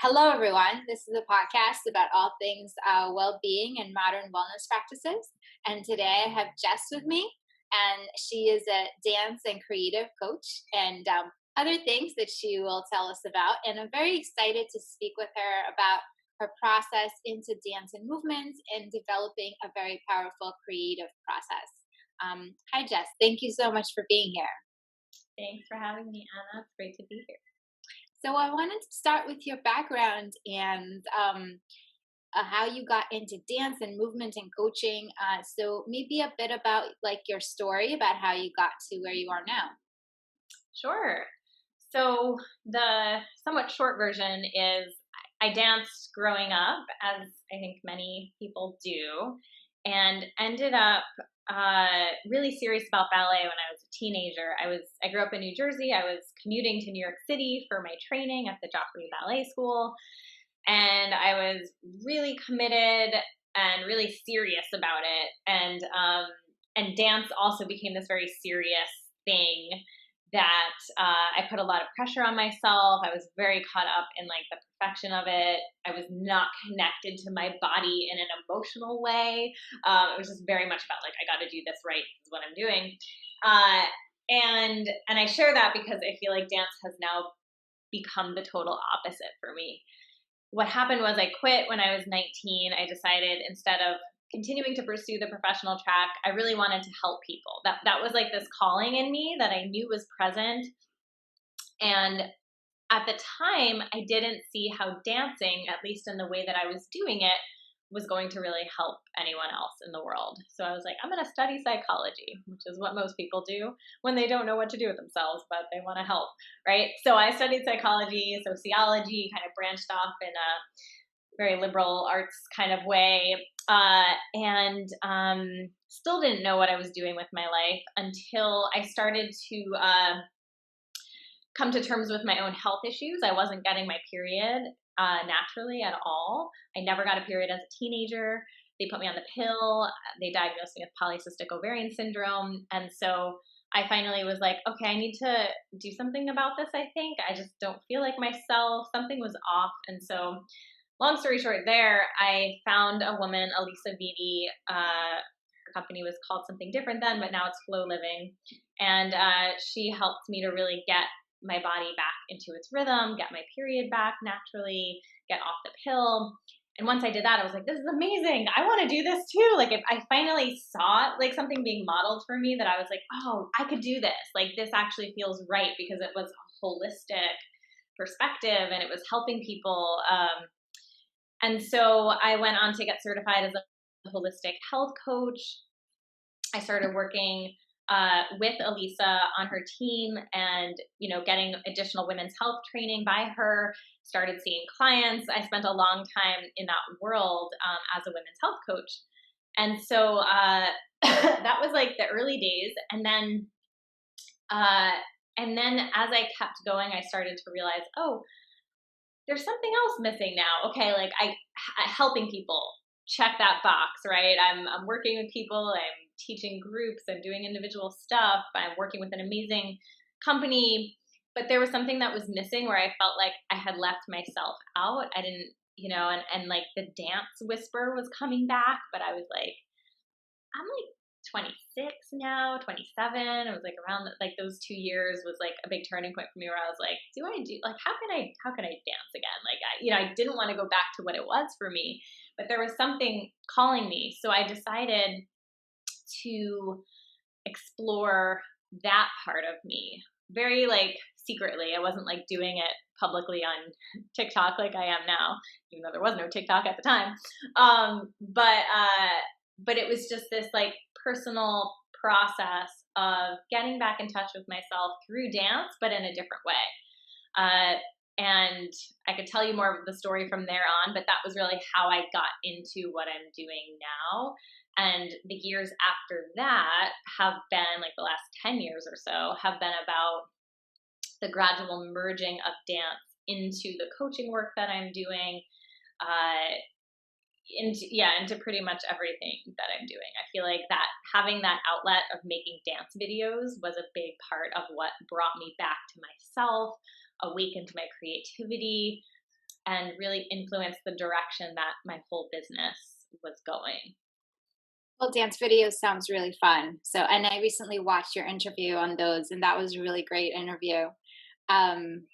Hello, everyone. This is a podcast about all things well being and modern wellness practices. And today I have Jess with me, and she is a dance and creative coach and other things that she will tell us about. And I'm very excited to speak with her about her process into dance and movement and developing a very powerful creative process. Hi, Jess. Thank you so much for being here. Thanks for having me, Anna. It's great to be here. So I wanted to start with your background and how you got into dance and movement and coaching. So maybe a bit about like your story about how you got to where you are now. Sure. So the somewhat short version is I danced growing up, as I think many people do, and ended up really serious about ballet when I was a teenager. I grew up in New Jersey. I was commuting to New York City for my training at the Joffrey Ballet School, and I was really committed and really serious about it. And dance also became this very serious thing that I put a lot of pressure on myself. I was very caught up in like the perfection of it. I was not connected to my body in an emotional way. It was just very much about like, I got to do this right. This is what I'm doing. And I share that because I feel like dance has now become the total opposite for me. What happened was I quit when I was 19. I decided instead of continuing to pursue the professional track, I really wanted to help people. That was like this calling in me that I knew was present. And at the time, I didn't see how dancing, at least in the way that I was doing it, was going to really help anyone else in the world. So I was like, I'm going to study psychology, which is what most people do when they don't know what to do with themselves, but they want to help, right? So I studied psychology, sociology, kind of branched off in a very liberal arts kind of way, and still didn't know what I was doing with my life until I started to come to terms with my own health issues. I wasn't getting my period naturally at all. I never got a period as a teenager. They put me on the pill. They diagnosed me with polycystic ovarian syndrome. And so I finally was like, okay, I need to do something about this, I think. I just don't feel like myself. Something was off. And so long story short there, I found a woman, Elisa Vitti. Her company was called something different then, but now it's Flow Living. And she helped me to really get my body back into its rhythm, get my period back naturally, get off the pill. And once I did that, I was like, this is amazing. I want to do this too. Like if I finally saw like something being modeled for me that I was like, oh, I could do this. Like this actually feels right because it was a holistic perspective and it was helping people. And so I went on to get certified as a holistic health coach. I started working with Elisa on her team and, getting additional women's health training by her, started seeing clients. I spent a long time in that world as a women's health coach. And so that was like the early days. And then as I kept going, I started to realize, oh, there's something else missing now. Okay, like I helping people, check that box, right? I'm working with people, I'm teaching groups, I'm doing individual stuff, I'm working with an amazing company, but there was something that was missing where I felt like I had left myself out. I didn't, and like the dance whisper was coming back, but I was like, I'm like 26 now, 27. It was like around like those 2 years was like a big turning point for me where I was like, how can I dance again? Like, I didn't want to go back to what it was for me, but there was something calling me. So I decided to explore that part of me very like secretly. I wasn't like doing it publicly on TikTok like I am now, even though there was no TikTok at the time. But it was just this like personal process of getting back in touch with myself through dance, but in a different way. And I could tell you more of the story from there on, but that was really how I got into what I'm doing now. And the years after that have been like the last 10 years or so have been about the gradual merging of dance into the coaching work that I'm doing, into pretty much everything that I'm doing. I feel like that having that outlet of making dance videos was a big part of what brought me back to myself, awakened my creativity, and really influenced the direction that my whole business was going. Well, dance videos sounds really fun. So, and I recently watched your interview on those, and that was a really great interview. Um,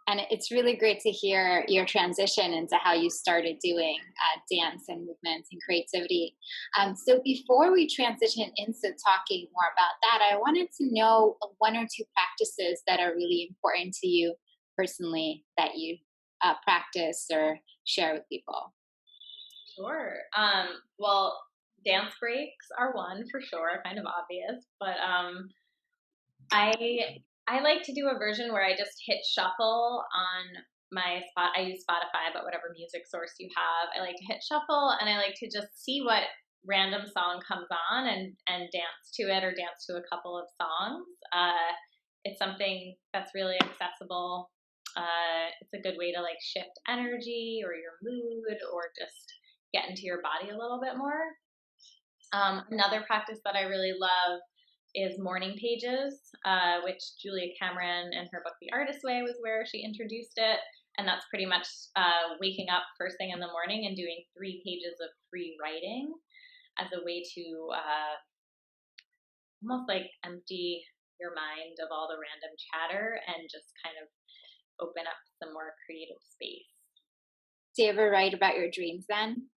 and it's really great to hear your transition into how you started doing dance and movements and creativity. So, before we transition into talking more about that, I wanted to know one or two practices that are really important to you personally that you practice or share with people. Sure. Well, dance breaks are one for sure, kind of obvious, but I like to do a version where I just hit shuffle on my spot. I use Spotify, but whatever music source you have, I like to hit shuffle, and I like to just see what random song comes on and dance to it, or dance to a couple of songs. It's something that's really accessible. It's a good way to like shift energy or your mood, or just get into your body a little bit more. Another practice that I really love is morning pages, which Julia Cameron in her book The Artist Way was where she introduced it. And that's pretty much waking up first thing in the morning and doing 3 pages of free writing as a way to almost like empty your mind of all the random chatter and just kind of open up some more creative space. Do you ever write about your dreams then?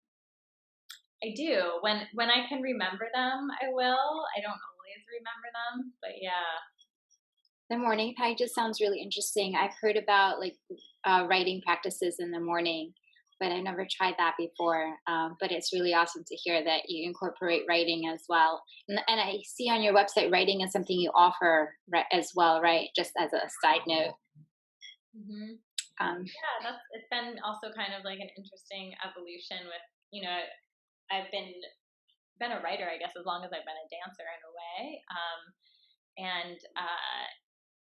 I do. When I can remember them, I will. I don't always remember them, but yeah. The morning pages sounds really interesting. I've heard about like writing practices in the morning, but I never tried that before. But it's really awesome to hear that you incorporate writing as well. And I see on your website, writing is something you offer as well, right? Just as a side note. Hmm. Um, Yeah, it's been also kind of like an interesting evolution with, I've been a writer, I guess, as long as I've been a dancer in a way. And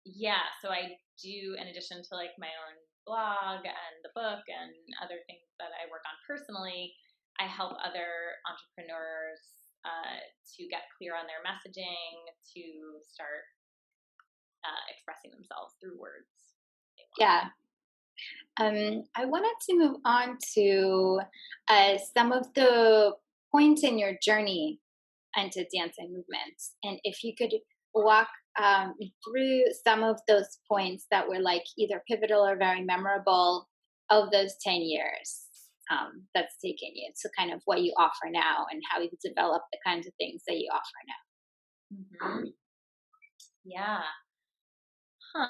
yeah, so I do, in addition to like my own blog and the book and other things that I work on personally, I help other entrepreneurs to get clear on their messaging, to start expressing themselves through words. yeah. I wanted to move on to some of the points in your journey into dance and movements. And if you could walk through some of those points that were like either pivotal or very memorable of those 10 years that's taken you to kind of what you offer now and how you develop the kinds of things that you offer Mm-hmm. Yeah. Huh.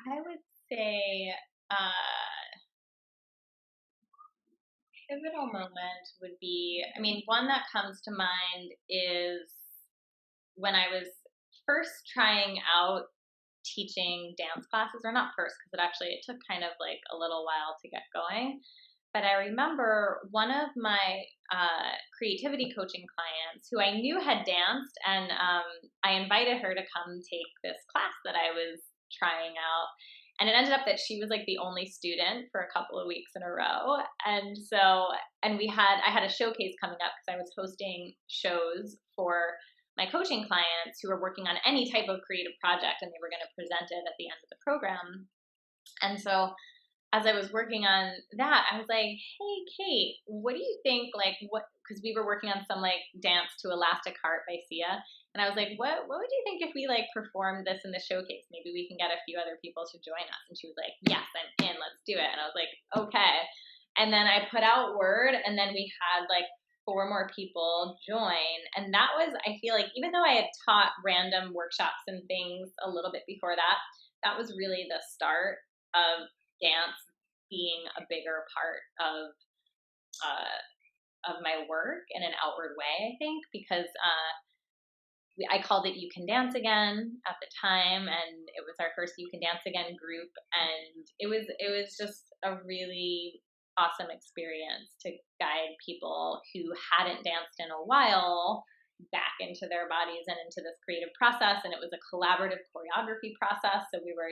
I would say pivotal moment would be, I mean, one that comes to mind is when I was first trying out teaching dance classes, or not first, because it took kind of like a little while to get going. But I remember one of my creativity coaching clients who I knew had danced, and I invited her to come take this class that I was trying out. And it ended up that she was like the only student for a couple of weeks in a row. And so, I had a showcase coming up because I was hosting shows for my coaching clients who were working on any type of creative project, and they were going to present it at the end of the program. And so as I was working on that, I was like, "Hey, Kate, what do you think? Like, what?" Because we were working on some like dance to Elastic Heart by Sia, and I was like, "What would you think if we like performed this in the showcase? Maybe we can get a few other people to join us." And she was like, "Yes, I'm in. Let's do it." And I was like, "Okay." And then I put out word, and then we had like 4 more people join, and that was, I feel like, even though I had taught random workshops and things a little bit before that, that was really the start of dance being a bigger part of my work in an outward way, I think, because I called it You Can Dance Again at the time, and it was our first You Can Dance Again group, and it was just a really awesome experience to guide people who hadn't danced in a while back into their bodies and into this creative process. And it was a collaborative choreography process, so we were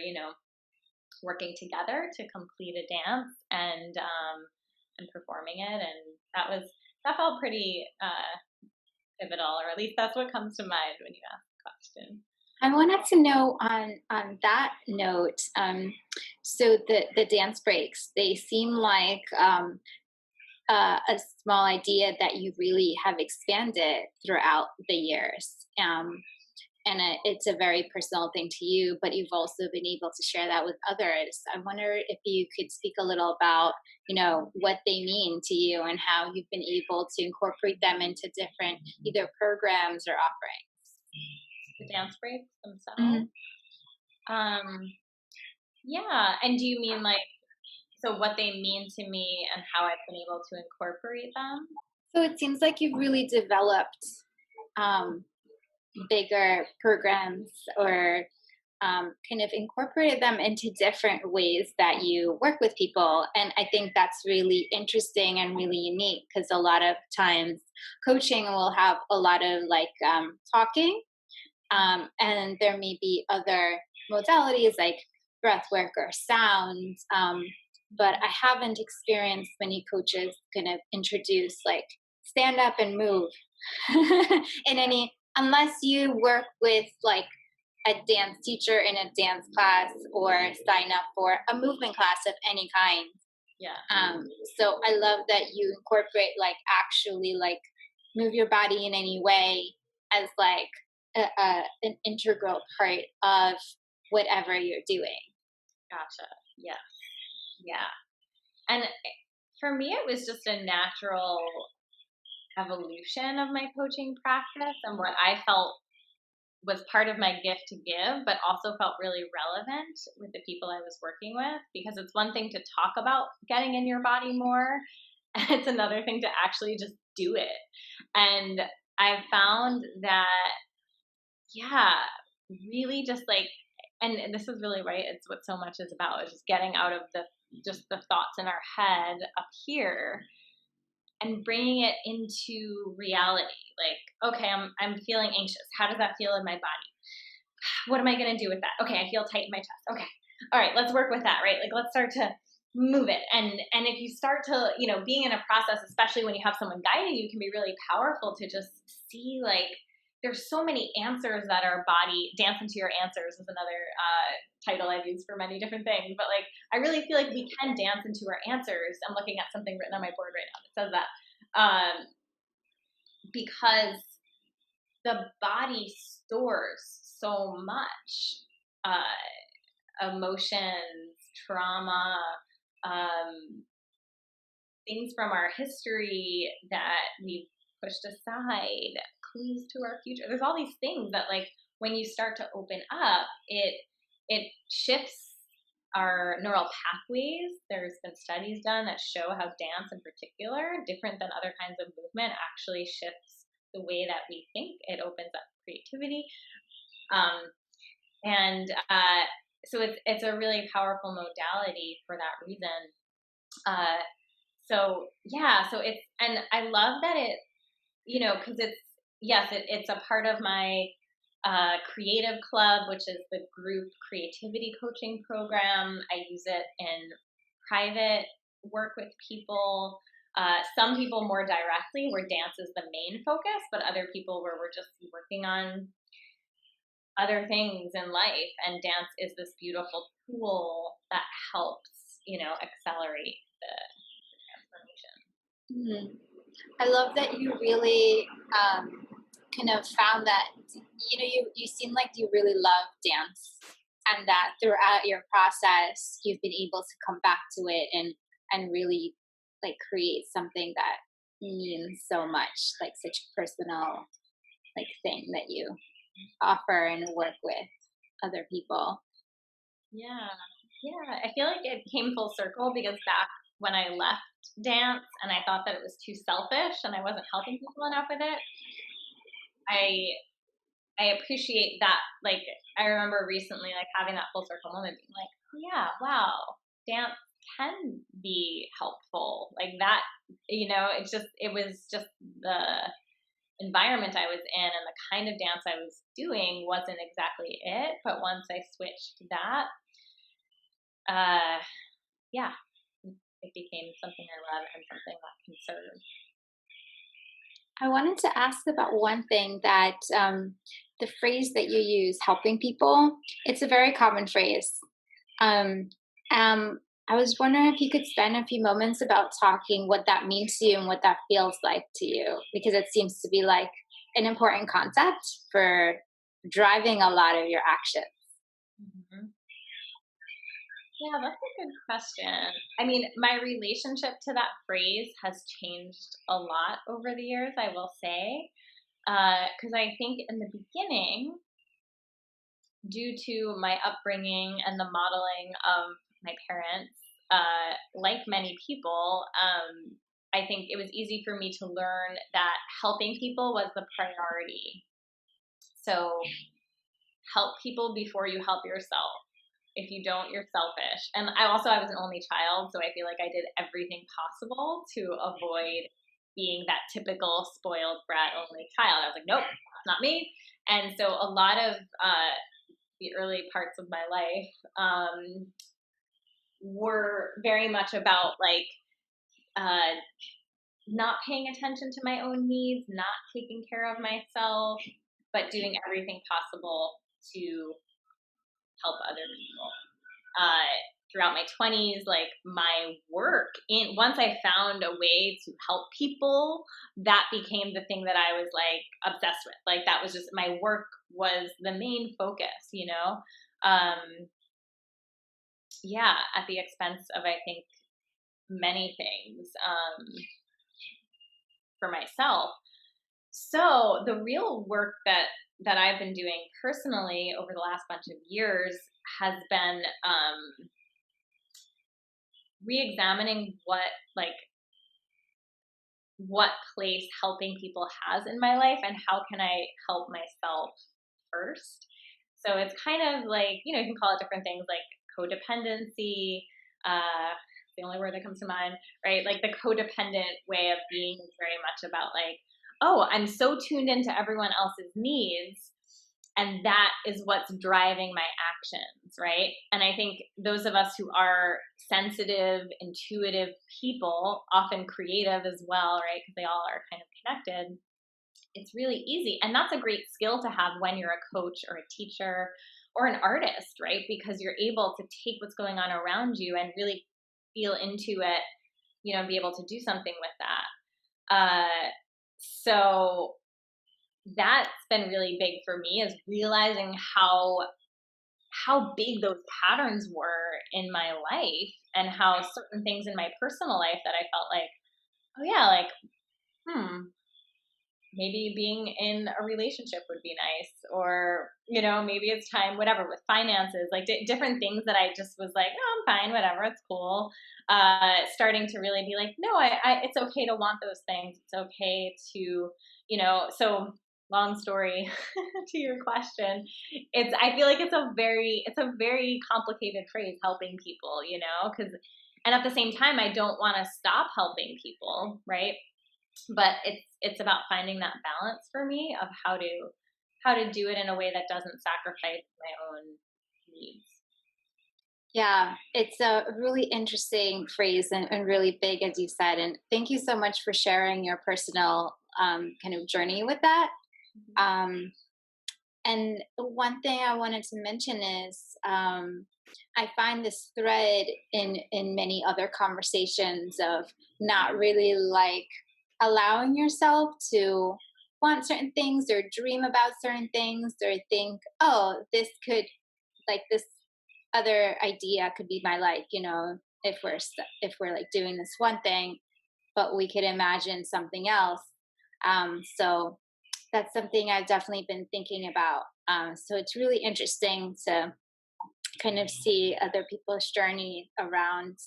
working together to complete a dance and performing it, and that felt pretty pivotal, or at least that's what comes to mind when you ask the question. I wanted to know on that note. So the dance breaks, they seem like a small idea that you really have expanded throughout the years. And it's a very personal thing to you, but you've also been able to share that with others. I wonder if you could speak a little about, what they mean to you and how you've been able to incorporate them into different either programs or offerings. The dance breaks themselves. Mhm. Um, yeah. And do you mean like, so what they mean to me and how I've been able to incorporate them? So it seems like you've really developed um, bigger programs or kind of incorporated them into different ways that you work with people. And I think that's really interesting and really unique because a lot of times coaching will have a lot of like talking, and there may be other modalities like breath work or sound. But I haven't experienced many coaches kind of introduce like stand up and move in any, unless you work with like a dance teacher in a dance class or sign up for a movement class of any kind. Yeah. So I love that you incorporate like actually like move your body in any way as like an integral part of whatever you're doing. Gotcha. Yeah. Yeah. And for me, it was just a natural evolution of my coaching practice and what I felt was part of my gift to give, but also felt really relevant with the people I was working with because it's one thing to talk about getting in your body more, and it's another thing to actually just do it. And I found that, yeah, really just like, and this is really right. It's what so much is about is just getting out of the thoughts in our head up here and bringing it into reality. Like, okay, I'm feeling anxious. How does that feel in my body? What am I going to do with that? Okay, I feel tight in my chest. Okay, all right, let's work with that, right? Like, let's start to move it. And if you start to, being in a process, especially when you have someone guiding you, can be really powerful to just see like there's so many answers that our body dance into your answers is another title I've used for many different things. But like, I really feel like we can dance into our answers. I'm looking at something written on my board right now that says that because the body stores so much emotions, trauma, um, things from our history that we've pushed aside, clues to our future. There's all these things that, like, when you start to open up, it shifts our neural pathways. There's been studies done that show how dance, in particular, different than other kinds of movement, actually shifts the way that we think. It opens up creativity, and so it's a really powerful modality for that reason. So yeah, so it's, and I love that it, because it's, yes, it's a part of my creative club, which is the group creativity coaching program. I use it in private work with people. Some people more directly, where dance is the main focus, but other people where we're just working on other things in life. And dance is this beautiful tool that helps, accelerate the transformation. Mhm. I love that you really kind of found that you seem like you really love dance, and that throughout your process you've been able to come back to it and really like create something that means so much, like such a personal like thing that you offer and work with other people. Yeah. Yeah. I feel like it came full circle because back when I left dance and I thought that it was too selfish and I wasn't helping people enough with it, I I appreciate that. Like, I remember recently like having that full circle moment being like, oh yeah, wow, dance can be helpful. Like that, it was just the environment I was in and the kind of dance I was doing wasn't exactly it. But once I switched to that, uh, yeah, it became something I love and something that can serve. I wanted to ask about one thing that the phrase that you use, helping people, it's a very common phrase. Um, I was wondering if you could spend a few moments about talking what that means to you and what that feels like to you, because it seems to be like an important concept for driving a lot of your actions. Mhm. Yeah, that's a good question. I mean, my relationship to that phrase has changed a lot over the years, I will say. Because I think in the beginning, due to my upbringing and the modeling of my parents, like many people, I think it was easy for me to learn that helping people was the priority. So help people before you help yourself. If you don't, you're selfish. And I was an only child, so I feel like I did everything possible to avoid being that typical spoiled brat only child. I was like, nope, that's not me. And so a lot of the early parts of my life were very much about like uh, not paying attention to my own needs, not taking care of myself, but doing everything possible to help other people. Throughout my 20s, like my work, in once I found a way to help people, that became the thing that I was like obsessed with. Like that was just my work was the main focus, you know. Yeah, at the expense of I think many things for myself. So the real work that I've been doing personally over the last bunch of years has been re-examining what place helping people has in my life and how can I help myself first. So it's kind of like, you know, you can call it different things like codependency, the only word that comes to mind, right? Like the codependent way of being is very much about like, oh, I'm so tuned into everyone else's needs, and that is what's driving my actions, right? And I think those of us who are sensitive, intuitive people, often creative as well, right? Because they all are kind of connected. It's really easy. And that's a great skill to have when you're a coach or a teacher or an artist, right? Because you're able to take what's going on around you and really feel into it, you know, be able to do something with that. So that's been really big for me, is realizing how big those patterns were in my life and how certain things in my personal life that I felt like, oh yeah, like, maybe being in a relationship would be nice, or, you know, maybe it's time, whatever, with finances, like different things that I just was like, oh, I'm fine, whatever, it's cool. Starting to really be like, no, it's okay to want those things. It's okay to, you know, so long story to your question, I feel like it's a very complicated phrase, helping people, you know, because, and at the same time, I don't want to stop helping people, right? But it's about finding that balance for me of how to do it in a way that doesn't sacrifice my own needs. Yeah, it's a really interesting phrase and really big, as you said. And thank you so much for sharing your personal kind of journey with that. Mm-hmm. And one thing I wanted to mention is I find this thread in many other conversations of not really like allowing yourself to want certain things or dream about certain things or think, oh, this could like this other idea could be my life, you know, if we're like doing this one thing, but we could imagine something else. So that's something I've definitely been thinking about. So it's really interesting to kind of see other people's journey around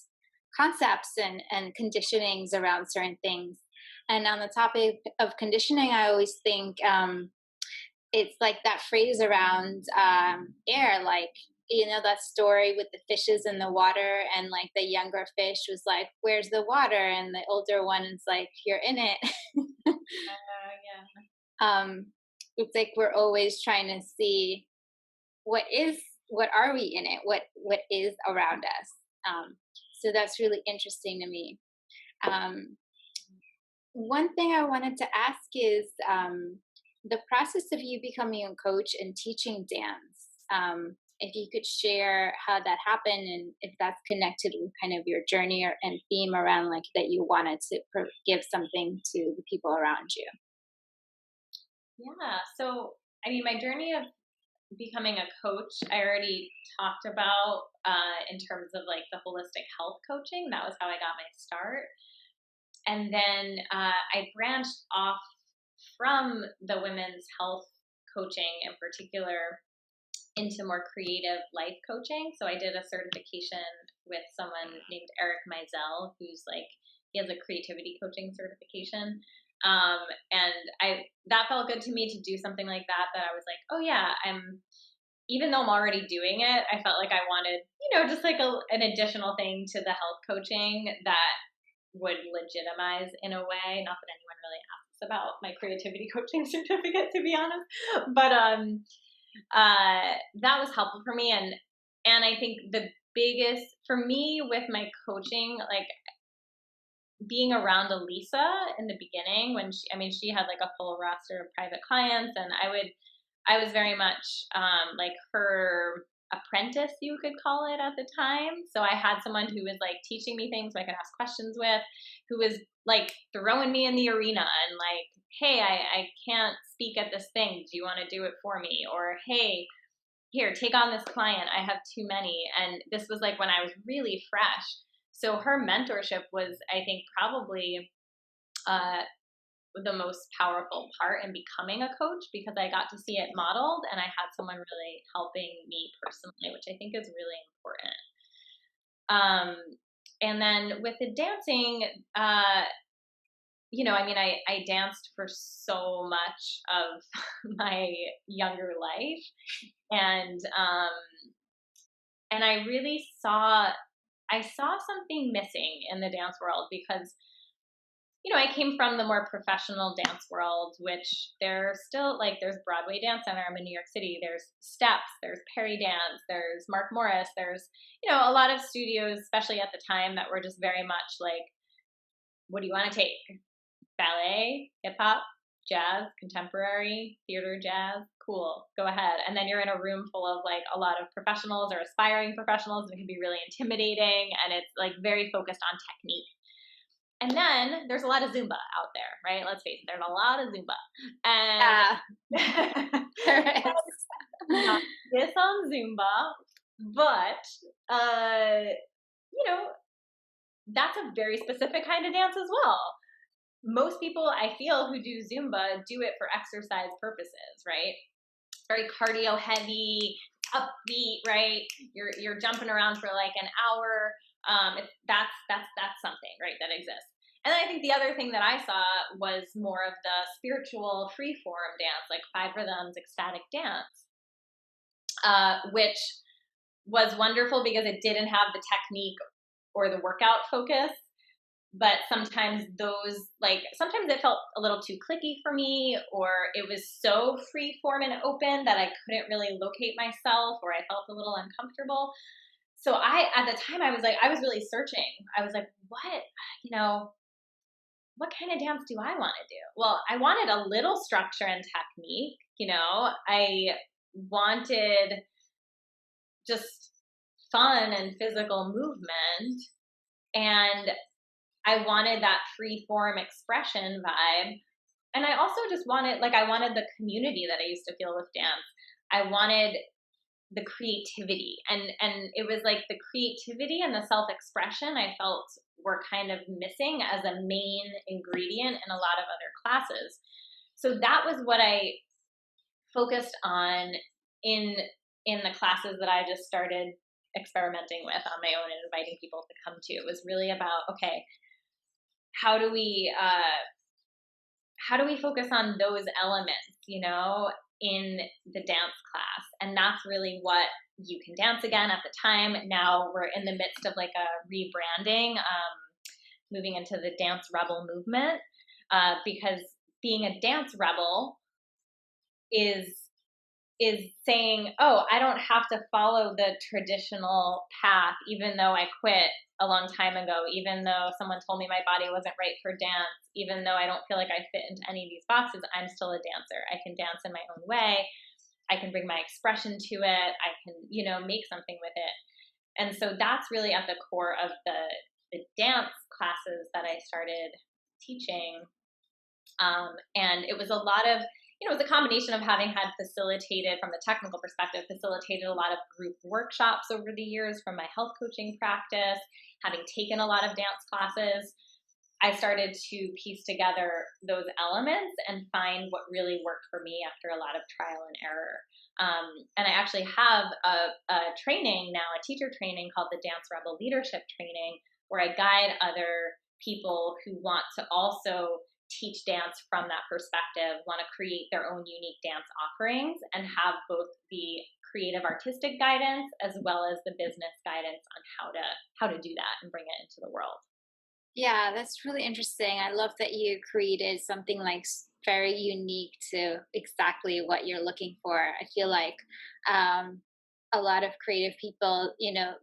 concepts and conditionings around certain things. And on the topic of conditioning, I always think it's like that phrase around air, like, you know, that story with the fishes in the water, and like the younger fish was like, where's the water? And the older one is like, you're in it. Yeah. um, it's like we're always trying to see what are we in it, what is around us. So that's really interesting to me. um, One thing I wanted to ask is the process of you becoming a coach and teaching dance, if you could share how that happened and if that's connected with kind of your journey and theme around like that you wanted to give something to the people around you. Yeah. So, I mean, my journey of becoming a coach, I already talked about in terms of like the holistic health coaching. That was how I got my start. And then I branched off from the women's health coaching in particular into more creative life coaching. So I did a certification with someone named Eric Mizell, who's like, he has a creativity coaching certification. And that felt good to me to do something like that, that I was like, oh yeah, even though I'm already doing it, I felt like I wanted, just like an additional thing to the health coaching that would legitimize in a way. Not that anyone really asks about my creativity coaching certificate, to be honest, but that was helpful for me. And I think the biggest for me with my coaching, like being around Elisa in the beginning when she had like a full roster of private clients, and I was very much like her apprentice, you could call it, at the time. So I had someone who was like teaching me things so I could ask questions with, who was like throwing me in the arena and like, hey, I can't speak at this thing. Do you want to do it for me? Or, hey, here, take on this client. I have too many. And this was like when I was really fresh. So her mentorship was, I think, probably uh, the most powerful part in becoming a coach, because I got to see it modeled and I had someone really helping me personally, which I think is really important. And then with the dancing, I danced for so much of my younger life, and I really saw something missing in the dance world, because I came from the more professional dance world, which there's still like, there's Broadway Dance Center. I'm in New York City. There's Steps, there's Perry Dance, there's Mark Morris. There's, a lot of studios, especially at the time, that were just very much like, what do you want to take? Ballet, hip hop, jazz, contemporary, theater, jazz. Cool, go ahead. And then you're in a room full of like a lot of professionals or aspiring professionals, and it can be really intimidating, and it's like very focused on technique. And then there's a lot of Zumba out there, right? Let's face it, there's a lot of Zumba. And not this on Zumba, but that's a very specific kind of dance as well. Most people, I feel, who do Zumba do it for exercise purposes, right? Very cardio heavy, upbeat, right? You're jumping around for like an hour. That's something, right, that exists. And then I think the other thing that I saw was more of the spiritual free-form dance, like 5 rhythms, ecstatic dance, which was wonderful because it didn't have the technique or the workout focus. But sometimes sometimes it felt a little too clicky for me, or it was so free form and open that I couldn't really locate myself, or I felt a little uncomfortable. So at the time, I was really searching. I was like, what kind of dance do I want to do? Well, I wanted a little structure and technique. I wanted just fun and physical movement, and I wanted that free form expression vibe. And I also just wanted the community that I used to feel with dance. I wanted the creativity, and it was like the creativity and the self-expression I felt were kind of missing as a main ingredient in a lot of other classes. So that was what I focused on in the classes that I just started experimenting with on my own and inviting people to come to. It was really about, okay, how do we focus on those elements, in the dance class? And that's really what You Can Dance Again at the time. Now we're in the midst of like a rebranding, moving into the Dance Rebel movement, because being a dance rebel is is saying, oh, I don't have to follow the traditional path, even though I quit a long time ago, even though someone told me my body wasn't right for dance, even though I don't feel like I fit into any of these boxes, I'm still a dancer. I can dance in my own way. I can bring my expression to it. I can, make something with it. And so that's really at the core of the dance classes that I started teaching. And it was a lot of, it was a combination of having had facilitated, from the technical perspective, facilitated a lot of group workshops over the years from my health coaching practice, having taken a lot of dance classes. I started to piece together those elements and find what really worked for me after a lot of trial and error. And I actually have a training now, a teacher training called the Dance Rebel Leadership Training, where I guide other people who want to also teach dance from that perspective, want to create their own unique dance offerings, and have both the creative artistic guidance as well as the business guidance on how to do that and bring it into the world. Yeah, that's really interesting. I love that you created something like very unique to exactly what you're looking for. I feel like um, a lot of creative people,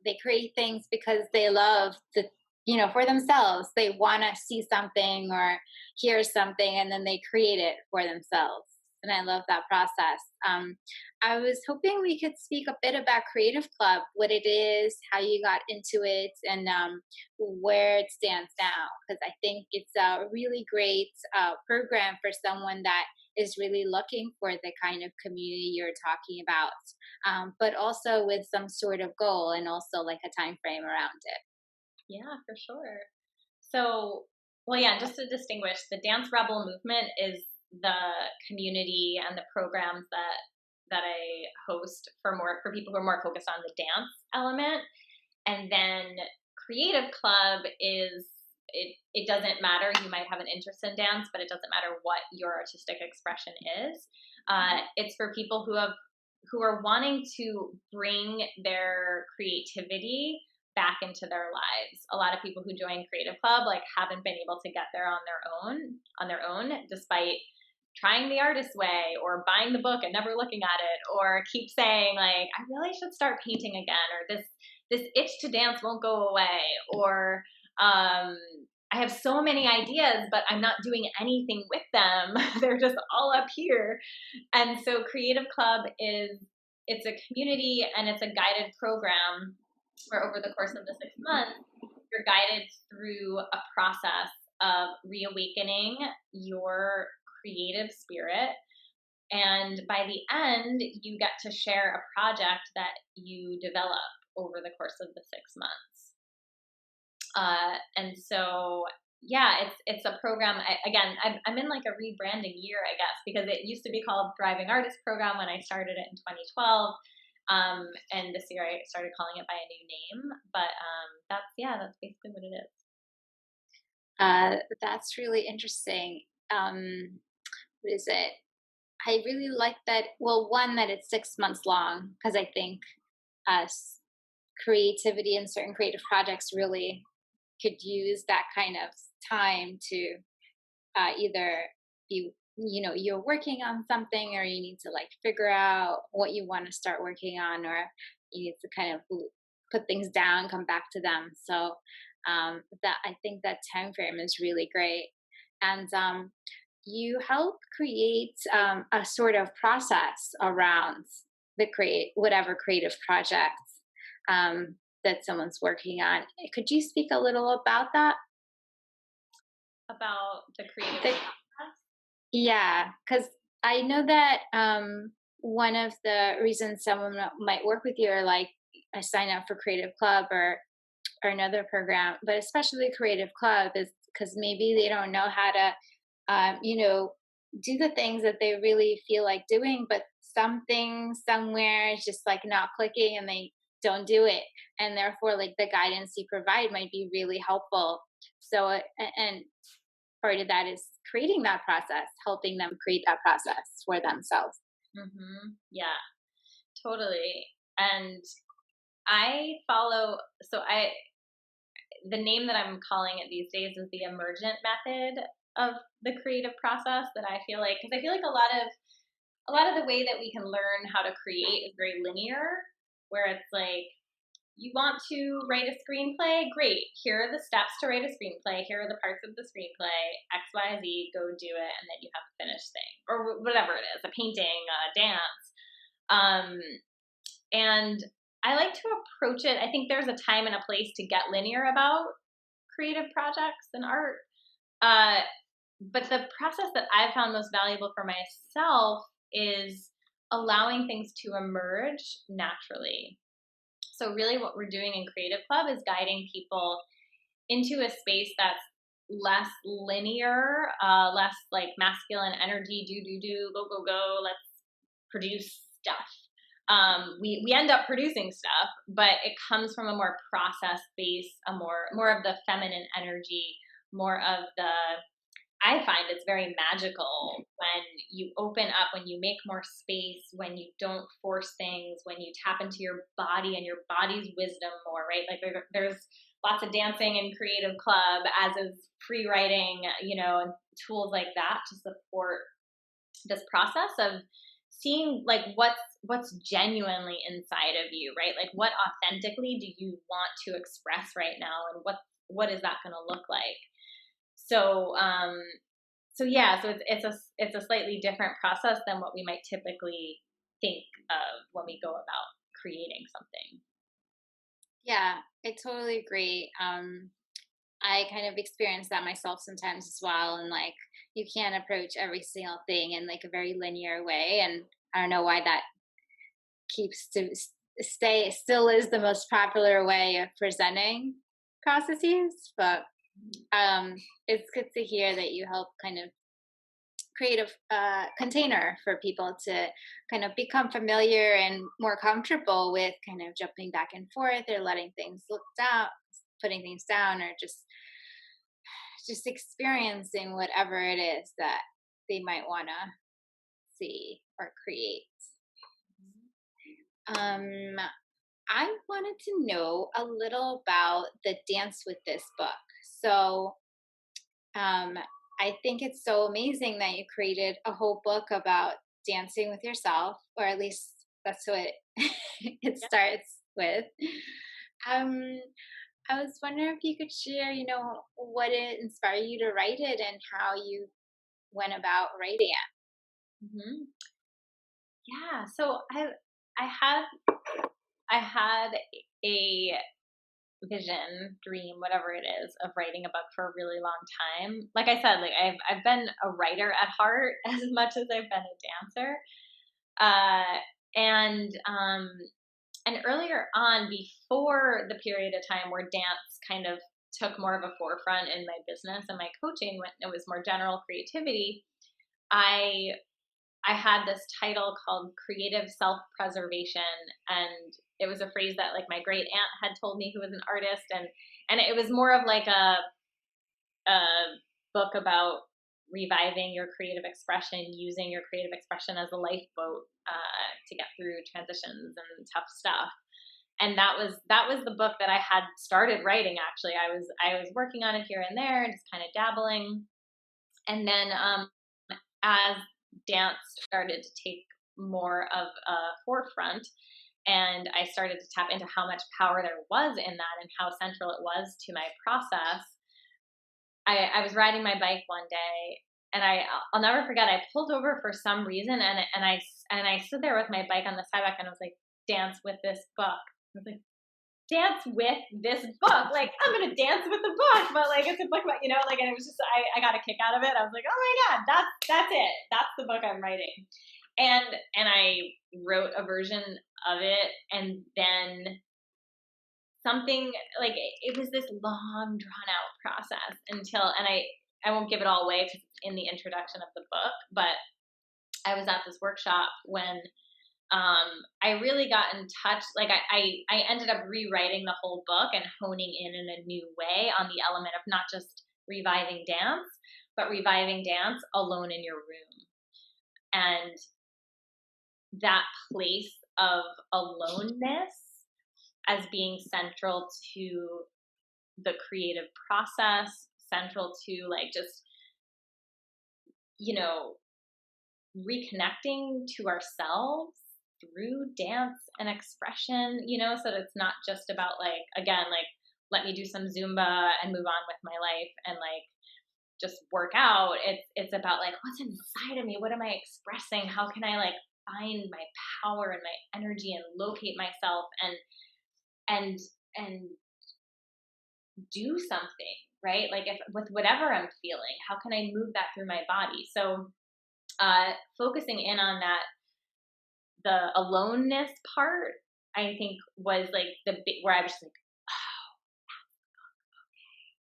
they create things because they love for themselves. They want to see something or hear something, and then they create it for themselves. And I love that process. I was hoping we could speak a bit about Creative Club, what it is, how you got into it, and where it stands now. Because I think it's a really great program for someone that is really looking for the kind of community you're talking about, but also with some sort of goal and also like a time frame around it. Yeah, for sure. So, well, yeah, just to distinguish, the Dance Rebel movement is the community and the programs that I host for people who are more focused on the dance element. And then Creative Club is it doesn't matter. You might have an interest in dance, but it doesn't matter what your artistic expression is. It's for people who are wanting to bring their creativity back into their lives. A lot of people who join Creative Club haven't been able to get there on their own, despite trying the artist way or buying the book and never looking at it, or keep saying I really should start painting again, or this itch to dance won't go away, or I have so many ideas, but I'm not doing anything with them. They're just all up here. And so Creative Club it's a community and it's a guided program where over the course of the 6 months, you're guided through a process of reawakening your creative spirit. And by the end, you get to share a project that you develop over the course of the 6 months. And so, yeah, it's a program. I'm in a rebranding year, I guess, because it used to be called Thriving Artist Program when I started it in 2012. And this year I started calling it by a new name, but that's basically what it is. That's really interesting. What is it? I really like that. Well, one, that it's 6 months long, because I think creativity and certain creative projects really could use that kind of time to either be you're working on something, or you need to figure out what you want to start working on, or you need to kind of put things down, come back to them. So that, I think that time frame is really great. And you help create a sort of process around whatever creative projects that someone's working on. Could you speak a little about that? About the creative process? Yeah, because I know that one of the reasons someone might work with you, or I sign up for Creative Club or another program, but especially Creative Club, is because maybe they don't know how to do the things that they really feel like doing, but something somewhere is just not clicking and they don't do it. And therefore, the guidance you provide might be really helpful. So, and part of that is creating that process, helping them create that process for themselves. Mm-hmm. Yeah, totally. And the name that I'm calling it these days is the emergent method of the creative process, that I feel like, because I feel like a lot of a lot of the way that we can learn how to create is very linear, where it's like, you want to write a screenplay? Great. Here are the steps to write a screenplay. Here are the parts of the screenplay. X, Y, Z, go do it. And then you have a finished thing or whatever it is, a painting, a dance. And I like to approach it. I think there's a time and a place to get linear about creative projects and art. But the process that I've found most valuable for myself is allowing things to emerge naturally. So really what we're doing in Creative Club is guiding people into a space that's less linear, less like masculine energy, do, go, go, go, let's produce stuff. We end up producing stuff, but it comes from a more process based, a more of the feminine energy, more of the, I find it's very magical when you open up, when you make more space, when you don't force things, when you tap into your body and your body's wisdom more, right? Like there's lots of dancing in Creative Club, as is free writing, and tools like that to support this process of seeing like what's genuinely inside of you, right? Like what authentically do you want to express right now, and what is that going to look like? So yeah, so it's a slightly different process than what we might typically think of when we go about creating something. Yeah, I totally agree. I kind of experience that myself sometimes as well. And like, you can't approach every single thing in like a very linear way. And I don't know why that keeps to stay still is the most popular way of presenting processes. But it's good to hear that you help kind of create a container for people to kind of become familiar and more comfortable with kind of jumping back and forth or letting things look down, putting things down, or just experiencing whatever it is that they might want to see or create. I wanted to know a little about the Dance with This book. So, I think it's so amazing that you created a whole book about dancing with yourself, or at least that's what it Yeah. starts with. Um, I was wondering if you could share, what it inspired you to write it and how you went about writing it. Mm-hmm. Yeah. So I had I had a vision, dream, whatever it is, of writing a book for a really long time. Like I said, like I've been a writer at heart as much as I've been a dancer. Uh, and earlier on, before the period of time where dance kind of took more of a forefront in my business and my coaching, when it was more general creativity, I I had this title called creative self-preservation, and it was a phrase that like my great aunt had told me, who was an artist, and it was more of like a book about reviving your creative expression, using your creative expression as a lifeboat to get through transitions and tough stuff. And that was the book that I had started writing. Actually, I was working on it here and there, just kind of dabbling, and then as dance started to take more of a forefront, and I started to tap into how much power there was in that and how central it was to my process. I was riding my bike one day, and I'll never forget. I pulled over for some reason, and I stood there with my bike on the sidewalk, and I was like, "Dance with this book." I was like, "Dance with this book." Like, I'm gonna dance with the book, but like it's a book about, like, and it was just I got a kick out of it. I was like, "Oh my god, that's it. That's the book I'm writing." And I wrote a version of it, and then something like it was this long drawn out process until, and I won't give it all away because it's in the introduction of the book, but I was at this workshop when I really got in touch. Like I ended up rewriting the whole book and honing in a new way on the element of not just reviving dance, but reviving dance alone in your room. And that place of aloneness as being central to the creative process, central to like just, you know, reconnecting to ourselves through dance and expression, so that it's not just about like, again, like, let me do some Zumba and move on with my life and like just work out. It's about like, what's inside of me? What am I expressing? How can I like find my power and my energy and locate myself and and do something, right? Like if with whatever I'm feeling, how can I move that through my body? So focusing in on that, the aloneness part, I think was like the bit where I was just like,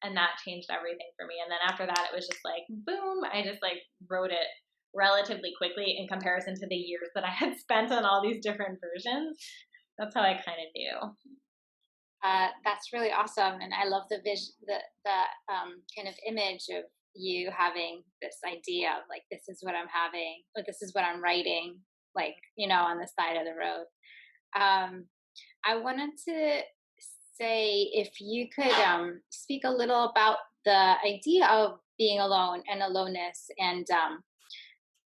and that changed everything for me. And then after that, it was just like, boom, I just like wrote it relatively quickly in comparison to the years that I had spent on all these different versions. That's how I kind of knew. That's really awesome, and I love the vision, the kind of image of you having this idea of like, this is what I'm having, or this is what I'm writing, like, on the side of the road. Um, I wanted to say, if you could speak a little about the idea of being alone and aloneness, and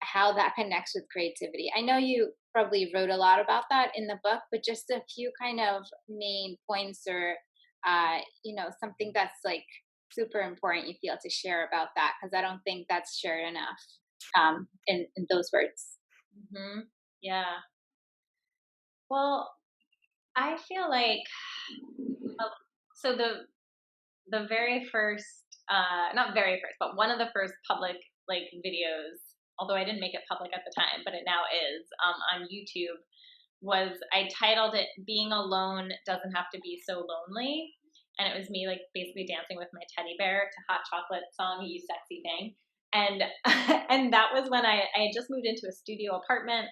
how that connects with creativity. I know you probably wrote a lot about that in the book, but just a few kind of main points, or something that's like super important you feel to share about that, because I don't think that's shared enough in those words. Hmm. Yeah. Well, I feel like so the very first, not very first, but one of the first public like videos, although I didn't make it public at the time, but it now is, on YouTube, was, I titled it "Being Alone Doesn't Have to Be So Lonely," and it was me like basically dancing with my teddy bear to Hot Chocolate song "You Sexy Thing," and and that was when I had just moved into a studio apartment,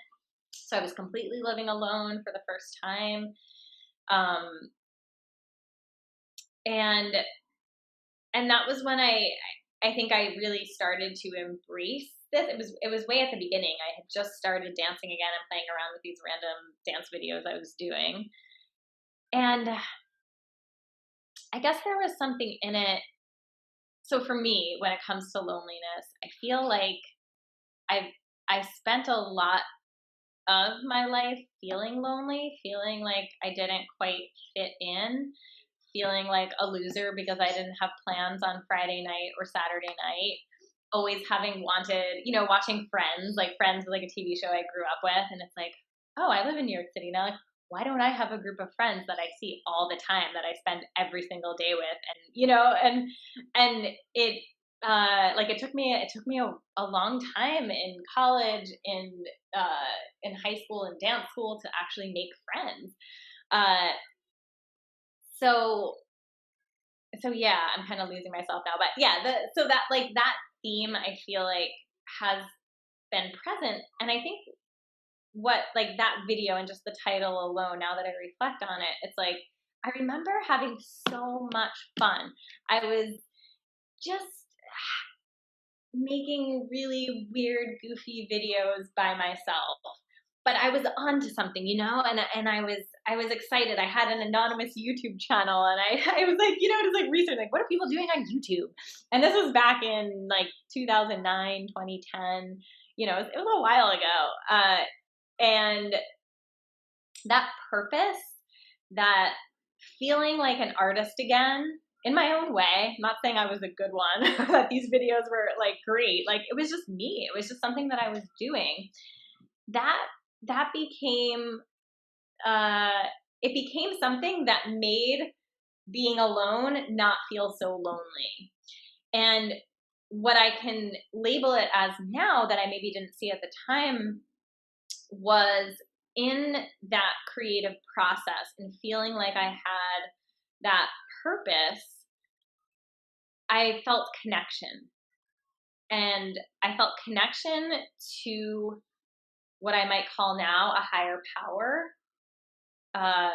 so I was completely living alone for the first time, um, and and that was when I think I really started to embrace this. It was way at the beginning. I had just started dancing again and playing around with these random dance videos I was doing. And I guess there was something in it. So for me, when it comes to loneliness, I feel like I spent a lot of my life feeling lonely, feeling like I didn't quite fit in, feeling like a loser because I didn't have plans on Friday night or Saturday night. Always having wanted, watching Friends, like Friends was like a TV show I grew up with, and it's like, oh, I live in New York City now. Like, why don't I have a group of friends that I see all the time, that I spend every single day with, and it like it took me a long time in college, in high school and dance school, to actually make friends. Uh, so so yeah, I'm kind of losing myself now, but yeah, so that like that theme, I feel like, has been present, and I think what, like, that video and just the title alone, now that I reflect on it, it's like I remember having so much fun. I was just making really weird, goofy videos by myself, but I was onto something, and I was excited. I had an anonymous YouTube channel, and I was like, it was like research, like, what are people doing on YouTube? And this was back in like 2009, 2010. It was a while ago, and that purpose, that feeling like an artist again, in my own way. I'm not saying I was a good one, that these videos were like great. Like, it was just me. It was just something that I was doing. That became it became something that made being alone not feel so lonely. And what I can label it as now, that I maybe didn't see at the time, was in that creative process and feeling like I had that purpose, I felt connection. And I felt connection to what I might call now a higher power, uh,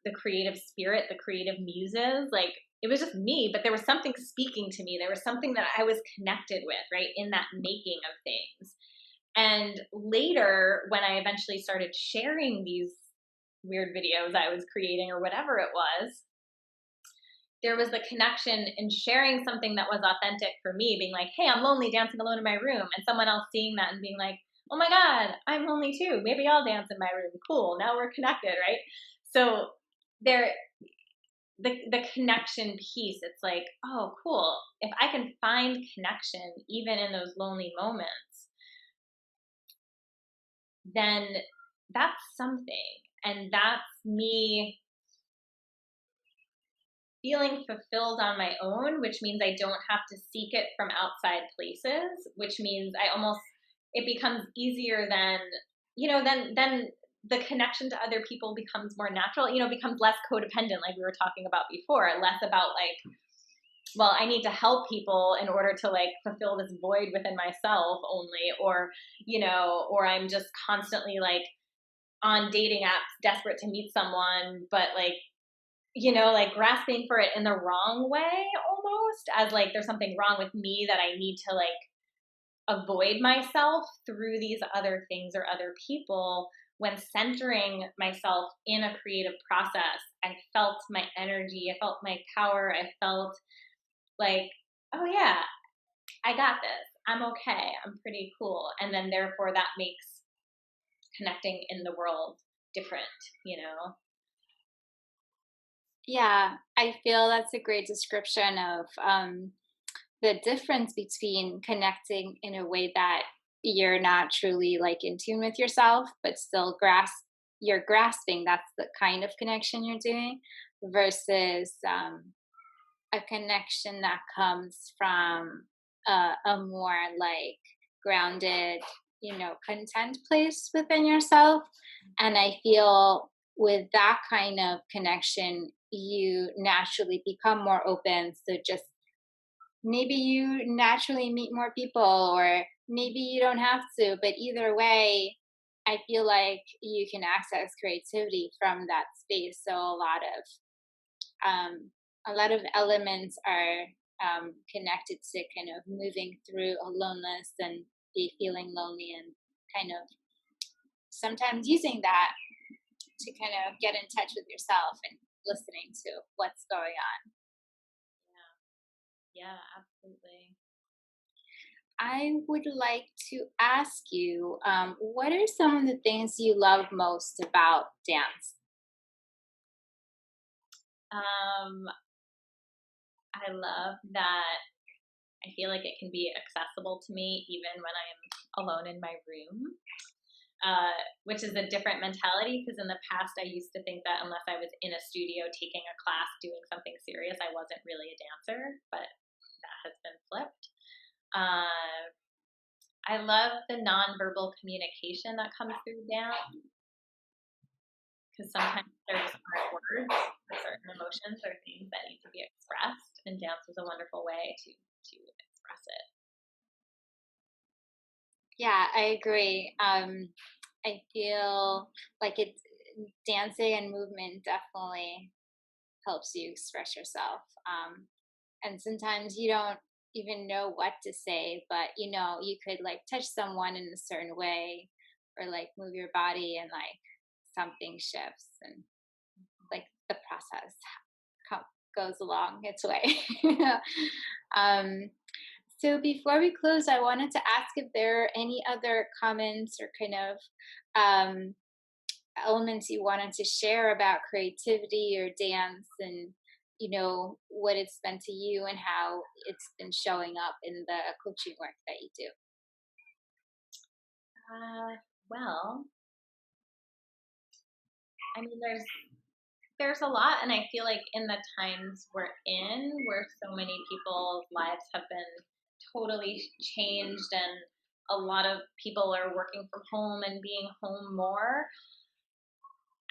the creative spirit, the creative muses. Like, it was just me, but there was something speaking to me. There was something that I was connected with, right, in that making of things. And later, when I eventually started sharing these weird videos I was creating, or whatever it was, there was the connection in sharing something that was authentic for me, being like, hey, I'm lonely dancing alone in my room, and someone else seeing that and being like, oh my God, I'm lonely too. Maybe I'll dance in my room. Cool. Now we're connected, right? So there, the connection piece, it's like, oh, cool. If I can find connection even in those lonely moments, then that's something. And that's me feeling fulfilled on my own, which means I don't have to seek it from outside places, which means it becomes easier than, then the connection to other people becomes more natural, becomes less codependent, like we were talking about before, less about like, well, I need to help people in order to like fulfill this void within myself only, or I'm just constantly like on dating apps, desperate to meet someone, but like, like grasping for it in the wrong way almost, as like there's something wrong with me that I need to like avoid myself through these other things or other people. When centering myself in a creative process, I felt my energy, I felt my power, I felt like, oh yeah, I got this. I'm okay. I'm pretty cool. And then therefore that makes connecting in the world different, Yeah, I feel that's a great description of the difference between connecting in a way that you're not truly like in tune with yourself, but still you're grasping that's the kind of connection you're doing versus a connection that comes from a more like grounded, content place within yourself. And I feel with that kind of connection, you naturally become more open. So just maybe you naturally meet more people, or maybe you don't have to, but either way, I feel like you can access creativity from that space. So um, a lot of elements are connected to kind of moving through aloneness and be feeling lonely, and kind of sometimes using that to kind of get in touch with yourself and listening to what's going on. Yeah, absolutely. I would like to ask you, what are some of the things you love most about dance? Um, I love that I feel like it can be accessible to me even when I'm alone in my room, which is a different mentality, because in the past I used to think that unless I was in a studio taking a class doing something serious, I wasn't really a dancer, but that has been flipped. I love the nonverbal communication that comes through dance, because sometimes there just aren't words for certain emotions or things that need to be expressed, and dance is a wonderful way to express it. Yeah, I agree. I feel like it's dancing and movement definitely helps you express yourself. And sometimes you don't even know what to say, but you could like touch someone in a certain way, or like move your body, and like something shifts, and like the process goes along its way. um, so before we close, I wanted to ask if there are any other comments or kind of um, elements you wanted to share about creativity or dance, and what it's been to you and how it's been showing up in the coaching work that you do. Well, I mean, there's a lot, and I feel like in the times we're in, where so many people's lives have been totally changed, and a lot of people are working from home and being home more,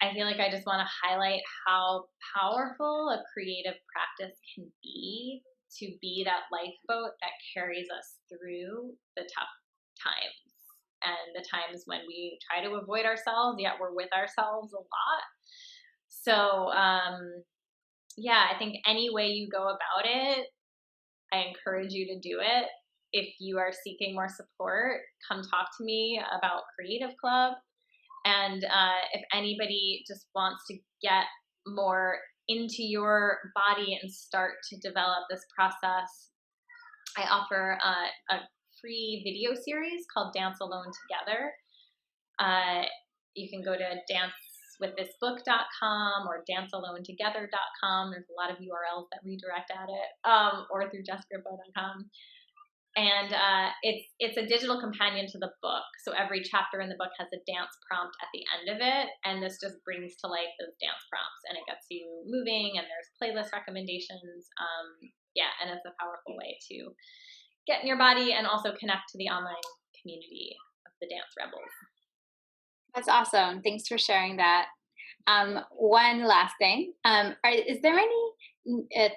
I feel like I just want to highlight how powerful a creative practice can be, to be that lifeboat that carries us through the tough times and the times when we try to avoid ourselves, yet we're with ourselves a lot. So, yeah, I think any way you go about it, I encourage you to do it. If you are seeking more support, come talk to me about Creative Club. And if anybody just wants to get more into your body and start to develop this process, I offer a free video series called Dance Alone Together. You can go to dancewiththisbook.com or dancealonetogether.com. There's a lot of URLs that redirect at it, or through jessgrippo.com. And it's a digital companion to the book. So every chapter in the book has a dance prompt at the end of it. And this just brings to life those dance prompts. And it gets you moving, and there's playlist recommendations. And it's a powerful way to get in your body and also connect to the online community of the Dance Rebels. That's awesome. Thanks for sharing that. One last thing. Is there any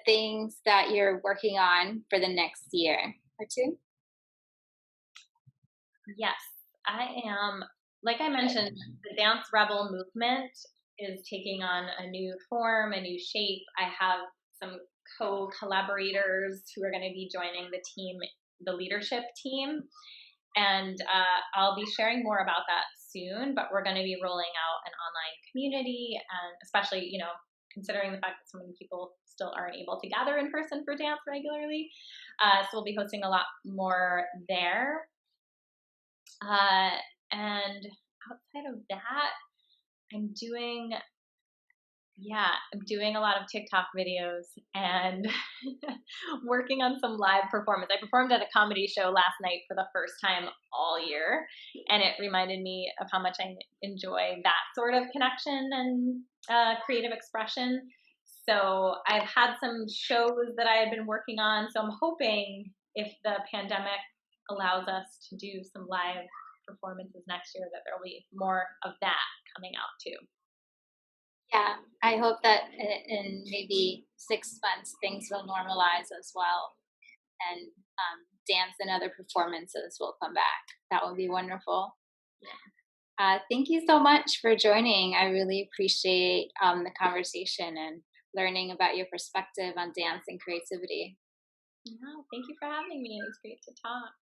things that you're working on for the next year or two? Yes, I am. Like I mentioned, the Dance Rebel movement is taking on a new form, a new shape. I have some co-collaborators who are going to be joining the team, the leadership team. And I'll be sharing more about that soon, but we're going to be rolling out an online community, and especially, considering the fact that so many people still aren't able to gather in person for dance regularly. So we'll be hosting a lot more there. And outside of that, I'm doing a lot of TikTok videos and working on some live performance. I performed at a comedy show last night for the first time all year, and it reminded me of how much I enjoy that sort of connection and creative expression. So I've had some shows that I had been working on. So I'm hoping if the pandemic allows us to do some live performances next year, that there'll be more of that coming out too. Yeah, I hope that in maybe 6 months things will normalize as well, and dance and other performances will come back. That would be wonderful. Thank you so much for joining. I really appreciate the conversation and learning about your perspective on dance and creativity. No, thank you for having me. It was great to talk.